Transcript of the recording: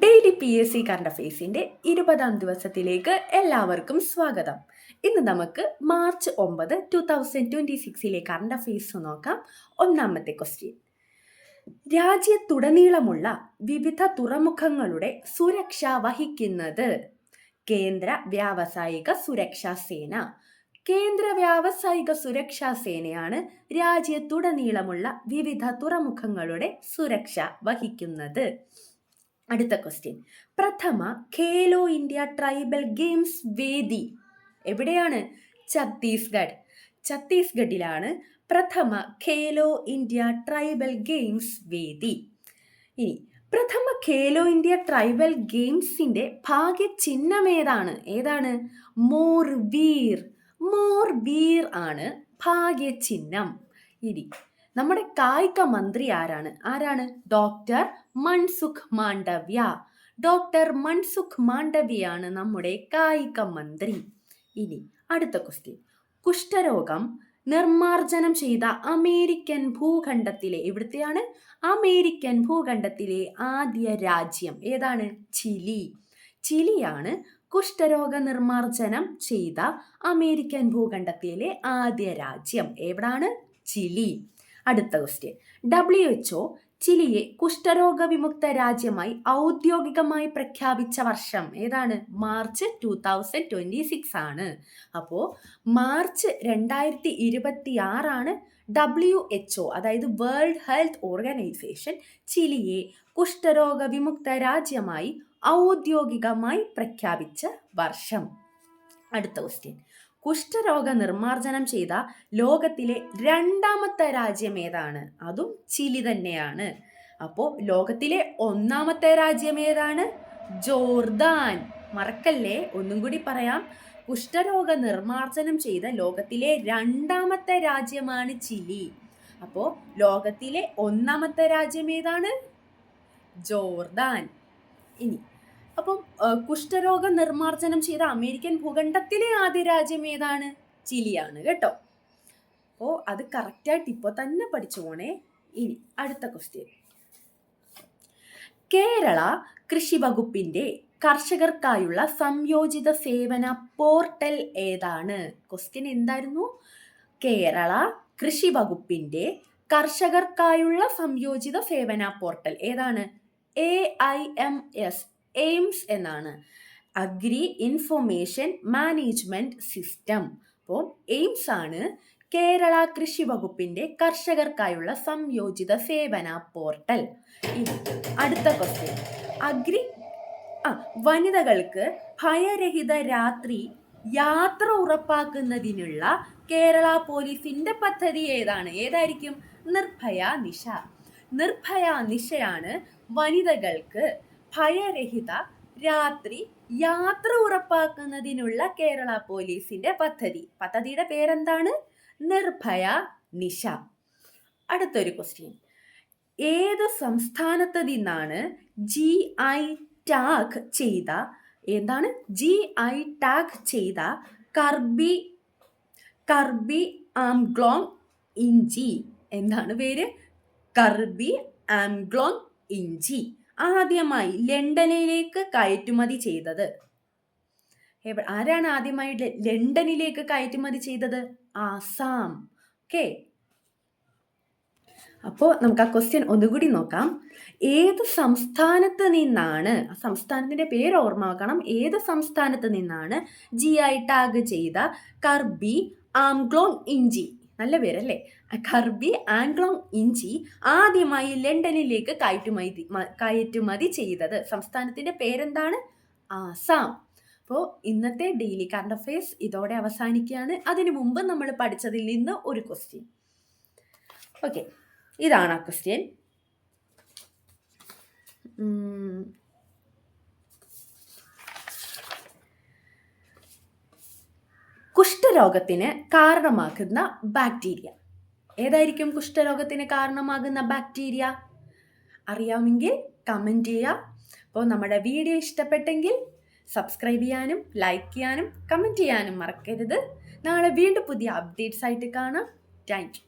Daily PSC current അഫയേഴ്സിൻ്റെ 20-ാം ദിവസത്തിലേക്ക് എല്ലാവർക്കും സ്വാഗതം. ഇന്ന് നമുക്ക് മാർച്ച് 9, 2026 കറണ്ട് അഫയേഴ്സ് നോക്കാം. ഒന്നാമത്തെ ക്വസ്റ്റ്യൻ: രാജ്യത്തുടനീളമുള്ള വിവിധ തുറമുഖങ്ങളുടെ സുരക്ഷ വഹിക്കുന്നത് കേന്ദ്ര വ്യാവസായിക സുരക്ഷാ സേന. കേന്ദ്ര വ്യാവസായിക സുരക്ഷാ സേനയാണ് രാജ്യത്തുടനീളമുള്ള വിവിധ തുറമുഖങ്ങളുടെ സുരക്ഷ വഹിക്കുന്നത്. അടുത്ത ക്വസ്റ്റ്യൻ: പ്രഥമ ഖേലോ ഇന്ത്യ ട്രൈബൽ ഗെയിംസ് വേദി എവിടെയാണ്? ഛത്തീസ്ഗഡിലാണ് പ്രഥമ ഖേലോ ഇന്ത്യ ട്രൈബൽ ഗെയിംസ് വേദി. ഇനി പ്രഥമ ഖേലോ ഇന്ത്യ ട്രൈബൽ ഗെയിംസിന്റെ ഭാഗ്യചിഹ്നം ഏതാണ്? മോർ വീർ ആണ് ഭാഗ്യചിഹ്നം. ഇനി നമ്മുടെ കായിക മന്ത്രി ആരാണ്? ഡോക്ടർ മൻസുഖ് മാണ്ഡവ്യയാണ് നമ്മുടെ കായിക മന്ത്രി. ഇനി അടുത്ത ക്വസ്റ്റ്യൻ: കുഷ്ഠരോഗം നിർമ്മാർജ്ജനം ചെയ്ത അമേരിക്കൻ ഭൂഖണ്ഡത്തിലെ അമേരിക്കൻ ഭൂഖണ്ഡത്തിലെ ആദ്യ രാജ്യം ഏതാണ്? ചിലിയാണ് കുഷ്ഠരോഗ നിർമ്മാർജ്ജനം ചെയ്ത അമേരിക്കൻ ഭൂഖണ്ഡത്തിലെ ആദ്യ രാജ്യം. എവിടാണ്? ചിലി. അടുത്ത ക്വസ്റ്റ്യൻ: WHO ചിലിയെ കുഷ്ഠരോഗ വിമുക്ത രാജ്യമായി ഔദ്യോഗികമായി പ്രഖ്യാപിച്ച വർഷം ഏതാണ്? മാർച്ച് 2026 ആണ്. അപ്പോൾ മാർച്ച് 2026 WHO അതായത് വേൾഡ് ഹെൽത്ത് ഓർഗനൈസേഷൻ ചിലിയെ കുഷ്ഠരോഗ വിമുക്ത രാജ്യമായി ഔദ്യോഗികമായി പ്രഖ്യാപിച്ച വർഷം. അടുത്ത ക്വസ്റ്റ്യൻ: കുഷ്ഠരോഗ നിർമ്മാർജ്ജനം ചെയ്ത ലോകത്തിലെ രണ്ടാമത്തെ രാജ്യം ഏതാണ്? അതും ചിലി തന്നെയാണ്. അപ്പോൾ ലോകത്തിലെ ഒന്നാമത്തെ രാജ്യം ഏതാണ്? ജോർദാൻ. മറക്കല്ലേ, ഒന്നും കൂടി പറയാം. കുഷ്ഠരോഗ നിർമ്മാർജ്ജനം ചെയ്ത ലോകത്തിലെ രണ്ടാമത്തെ രാജ്യമാണ് ചിലി. അപ്പോൾ ലോകത്തിലെ ഒന്നാമത്തെ രാജ്യം ഏതാണ്? ജോർദാൻ. ഇനി അപ്പം കുഷ്ഠരോഗ നിർമ്മാർജ്ജനം ചെയ്ത അമേരിക്കൻ ഭൂഖണ്ഡത്തിലെ ആദ്യ രാജ്യം ഏതാണ്? ചിലിയാണ് കേട്ടോ. അപ്പോൾ അത് കറക്റ്റായിട്ട് ഇപ്പോൾ തന്നെ പഠിച്ചു പോണേ. ഇനി അടുത്ത ക്വസ്റ്റ്യൻ: കേരള കൃഷി വകുപ്പിന്റെ കർഷകർക്കായുള്ള സംയോജിത സേവന പോർട്ടൽ ഏതാണ്? ക്വസ്റ്റ്യൻ എന്തായിരുന്നു? കേരള കൃഷി വകുപ്പിന്റെ കർഷകർക്കായുള്ള സംയോജിത സേവന പോർട്ടൽ ഏതാണ്? എയിംസ് എന്നാണ്. Agri information management system. അപ്പോൾ എയിംസ് ആണ് കേരള കൃഷി വകുപ്പിന്റെ കർഷകർക്കായുള്ള സംയോജിത സേവന പോർട്ടൽ. അടുത്ത ക്വസ്റ്റ്യൻ: വനിതകൾക്ക് ഭയരഹിത രാത്രി യാത്ര ഉറപ്പാക്കുന്നതിനുള്ള കേരള പോലീസിന്റെ പദ്ധതി ഏതായിരിക്കും? നിർഭയ നിശയാണ് വനിതകൾക്ക് ഭയരഹിത രാത്രി യാത്ര ഉറപ്പാക്കുന്നതിനുള്ള കേരള പോലീസിന്റെ പദ്ധതിയുടെ പേരെന്താണ്? നിർഭയ നിശ. അടുത്തൊരു ക്വസ്റ്റ്യൻ: ഏത് സംസ്ഥാനത്ത് നിന്നാണ് GI ടാഗ് ചെയ്ത കർബി ആംഗ്ലോങ് ഇഞ്ചി എന്താണ് പേര്? കർബി ആംഗ്ലോങ് ഇഞ്ചി ആദ്യമായി ലണ്ടനിലേക്ക് കയറ്റുമതി ചെയ്തത് ആരാണ്? ആദ്യമായി ലണ്ടനിലേക്ക് കയറ്റുമതി ചെയ്തത്? ആസാം. ഓക്കെ, അപ്പോൾ നമുക്ക് ആ ക്വസ്റ്റ്യൻ ഒന്നുകൂടി നോക്കാം. ഏത് സംസ്ഥാനത്ത് നിന്നാണ്, സംസ്ഥാനത്തിന്റെ പേര് ഓർമ്മ വെക്കണം, ഏത് സംസ്ഥാനത്ത് നിന്നാണ് GI ടാഗ് ചെയ്ത കർബി ആംഗ്ലോങ് ഇഞ്ചി, നല്ല പേരല്ലേ, കർബി ആംഗ്ലോങ് ഇഞ്ചി ആദ്യമായി ലണ്ടനിലേക്ക് കയറ്റുമതി ചെയ്തത്? സംസ്ഥാനത്തിന്റെ പേരെന്താണ്? ആസാം. അപ്പോൾ ഇന്നത്തെ ഡെയിലി കറണ്ട് അഫയേഴ്സ് ഇതോടെ അവസാനിക്കുകയാണ്. അതിനു മുമ്പ് നമ്മൾ പഠിച്ചതിൽ നിന്ന് ഒരു ക്വസ്റ്റ്യൻ. ഓക്കെ, ഇതാണ് ആ ക്വസ്റ്റ്യൻ. കുഷ്ഠരോഗത്തിന് കാരണമാകുന്ന ബാക്ടീരിയ ഏതായിരിക്കും? കുഷ്ഠരോഗത്തിന് കാരണമാകുന്ന ബാക്ടീരിയ അറിയാമെങ്കിൽ കമൻറ്റ് ചെയ്യുക. അപ്പോൾ നമ്മുടെ വീഡിയോ ഇഷ്ടപ്പെട്ടെങ്കിൽ സബ്സ്ക്രൈബ് ചെയ്യാനും ലൈക്ക് ചെയ്യാനും കമൻറ്റ് ചെയ്യാനും മറക്കരുത്. നാളെ വീണ്ടും പുതിയ അപ്ഡേറ്റ്സ് ആയിട്ട് കാണാം. Thank you.